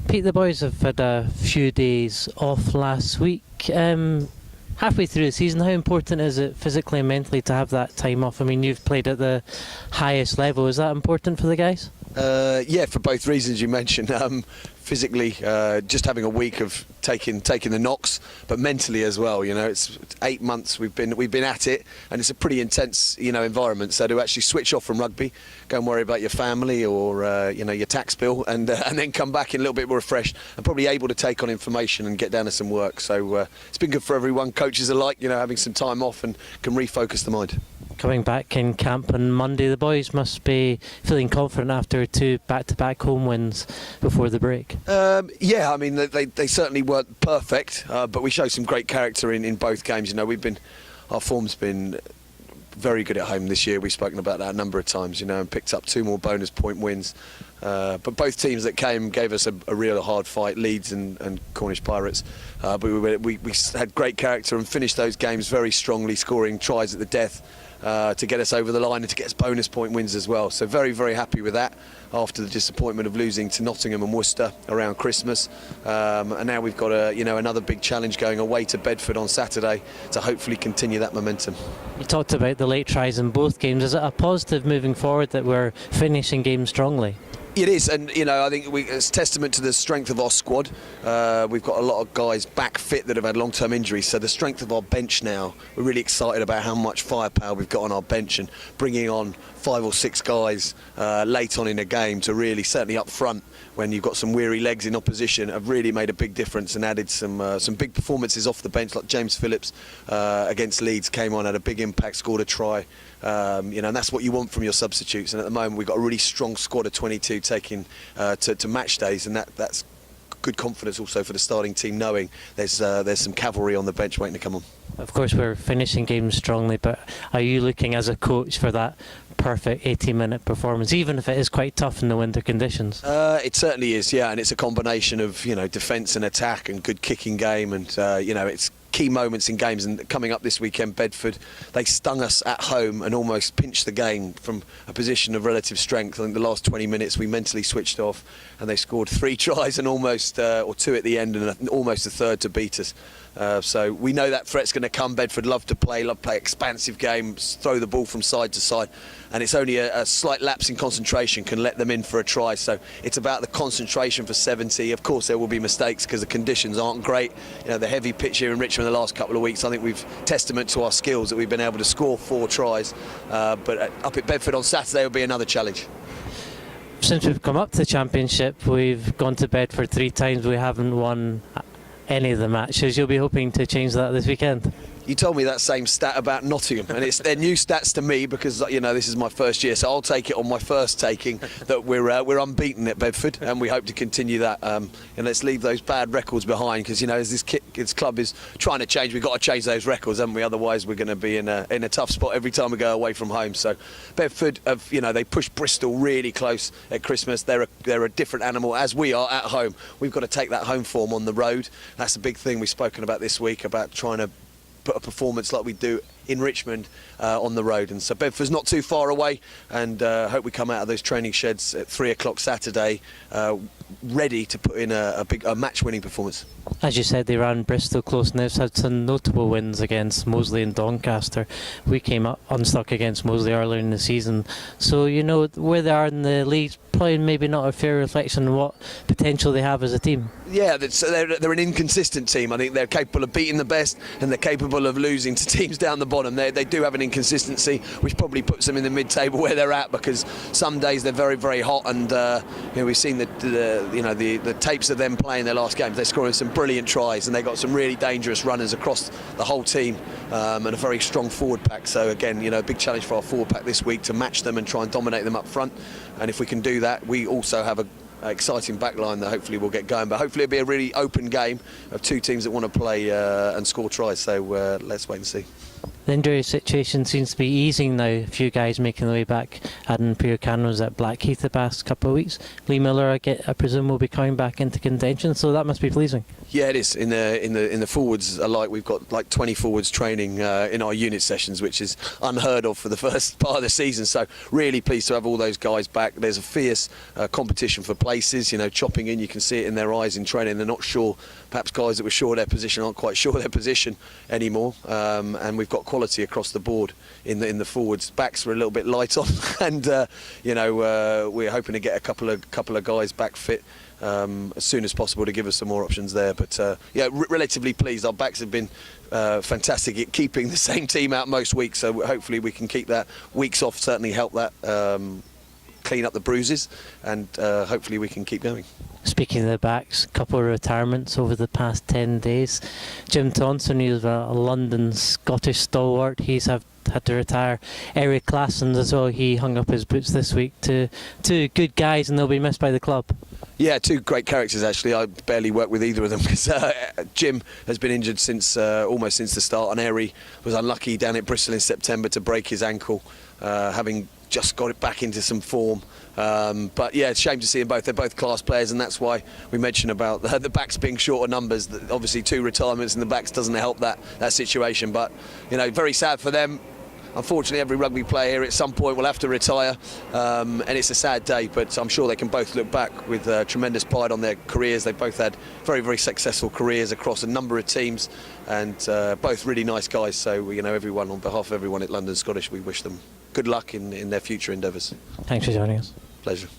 Pete, the boys have had a few days off last week. Halfway through the season, how important is it physically and mentally to have that time off? I mean, you've played at the highest level. Is that important for the guys? Yeah, for both reasons you mentioned. Physically, just having a week of taking the knocks, but mentally as well. You know, it's 8 months we've been at it, and it's a pretty intense, environment. So to actually switch off from rugby, go and worry about your family or your tax bill, and then come back in a little bit more refreshed and probably able to take on information and get down to some work. So it's been good for everyone, coaches alike. Having some time off and can refocus the mind. Coming back in camp on Monday, the boys must be feeling confident after 2 back-to-back home wins before the break. Yeah, I mean they certainly weren't perfect, but we showed some great character in both games. Our form's been very good at home this year. We've spoken about that a number of times, and picked up 2 more bonus point wins. But both teams that came gave us a real hard fight, Leeds and Cornish Pirates. But we had great character and finished those games very strongly, scoring tries at the death to get us over the line and to get us bonus point wins as well. So very, very happy with that after the disappointment of losing to Nottingham and Worcester around Christmas. And now we've got another big challenge going away to Bedford on Saturday to hopefully continue that momentum. You talked about the late tries in both games. Is it a positive moving forward that we're finishing games strongly? It is, and I think it's testament to the strength of our squad. We've got a lot of guys back fit that have had long-term injuries, so the strength of our bench now, we're really excited about how much firepower we've got on our bench, and bringing on 5 or 6 guys late on in a game to really, certainly up front when you've got some weary legs in opposition, have really made a big difference and added some big performances off the bench, like James Phillips against Leeds, came on, had a big impact, scored a try. And that's what you want from your substitutes, and at the moment we've got a really strong squad of 22 taking to match days, and that's good confidence also for the starting team, knowing there's some cavalry on the bench waiting to come on. Of course we're finishing games strongly, but are you looking as a coach for that perfect 80-minute performance, even if it is quite tough in the winter conditions? It certainly is, yeah, and it's a combination of defence and attack and good kicking game, and it's key moments in games. And coming up this weekend, Bedford, they stung us at home and almost pinched the game from a position of relative strength. I think the last 20 minutes we mentally switched off, and they scored 3 tries and almost or 2 at the end and almost a third to beat us. So we know that threat's going to come. Bedford love to play expansive games, throw the ball from side to side, and it's only a slight lapse in concentration can let them in for a try. So it's about the concentration for 70. Of course there will be mistakes because the conditions aren't great. The heavy pitch here in Richmond the last couple of weeks, I think we've testament to our skills that we've been able to score 4 tries. But up at Bedford on Saturday will be another challenge. Since we've come up to the Championship, we've gone to Bedford 3 times. We haven't won any of the matches. You'll be hoping to change that this weekend? You told me that same stat about Nottingham, and they're new stats to me because this is my first year, so I'll take it on my first taking that we're unbeaten at Bedford, and we hope to continue that. And let's leave those bad records behind, because as this club is trying to change, we've got to change those records, haven't we? Otherwise, we're going to be in a tough spot every time we go away from home. So Bedford, they pushed Bristol really close at Christmas. They're a different animal, as we are at home. We've got to take that home form on the road. That's a big thing we've spoken about this week, about trying to put a performance like we do in Richmond on the road. And so Bedford's not too far away, and hope we come out of those training sheds at 3 o'clock Saturday ready to put in a match-winning performance. As you said, they ran Bristol close, and they've had some notable wins against Moseley and Doncaster. We came up unstuck against Moseley earlier in the season, so where they are in the league, probably maybe not a fair reflection on what potential they have as a team. Yeah, they're an inconsistent team. I think they're capable of beating the best, and they're capable of losing to teams down the bottom. They do have an inconsistency, which probably puts them in the mid-table where they're at, because some days they're very, very hot, and we've seen the tapes of them playing their last games. They're scoring some brilliant tries, and they've got some really dangerous runners across the whole team, and a very strong forward pack. So again, a big challenge for our forward pack this week to match them and try and dominate them up front. And if we can do that, we also have an exciting backline that hopefully will get going. But hopefully it'll be a really open game of 2 teams that want to play and score tries. So let's wait and see. The injury situation seems to be easing now. A few guys making their way back. Adam Pircano was at Blackheath the past couple of weeks. Lee Miller, I presume, will be coming back into contention, so that must be pleasing. Yeah, it is. In the forwards alike, we've got like 20 forwards training in our unit sessions, which is unheard of for the first part of the season. So really pleased to have all those guys back. There's a fierce competition for places. You know, chopping in. You can see it in their eyes in training. They're not sure. Perhaps guys that were sure of their position aren't quite sure of their position anymore. And we've got quality across the board in the forwards. Backs were a little bit light on, and we're hoping to get a couple of guys back fit as soon as possible to give us some more options there. But relatively pleased. Our backs have been fantastic at keeping the same team out most weeks, so hopefully we can keep that. Weeks off certainly help that, clean up the bruises, and hopefully we can keep going. Speaking of the backs, a couple of retirements over the past 10 days. Jim Thompson, he was a London Scottish stalwart. He's had to retire. Eric Claassen as well, he hung up his boots this week. Two good guys, and they'll be missed by the club. Yeah, two great characters actually. I barely worked with either of them because Jim has been injured since almost since the start, and Eri was unlucky down at Bristol in September to break his ankle, having just got it back into some form. But yeah, it's a shame to see them both. They're both class players, and that's why we mentioned about the backs being short of numbers. Obviously, two retirements in the backs doesn't help that situation. But very sad for them. Unfortunately, every rugby player here at some point will have to retire, and it's a sad day, but I'm sure they can both look back with tremendous pride on their careers. They've both had very, very successful careers across a number of teams, and both really nice guys. So, everyone, on behalf of everyone at London Scottish, we wish them good luck in their future endeavours. Thanks for joining us. Pleasure.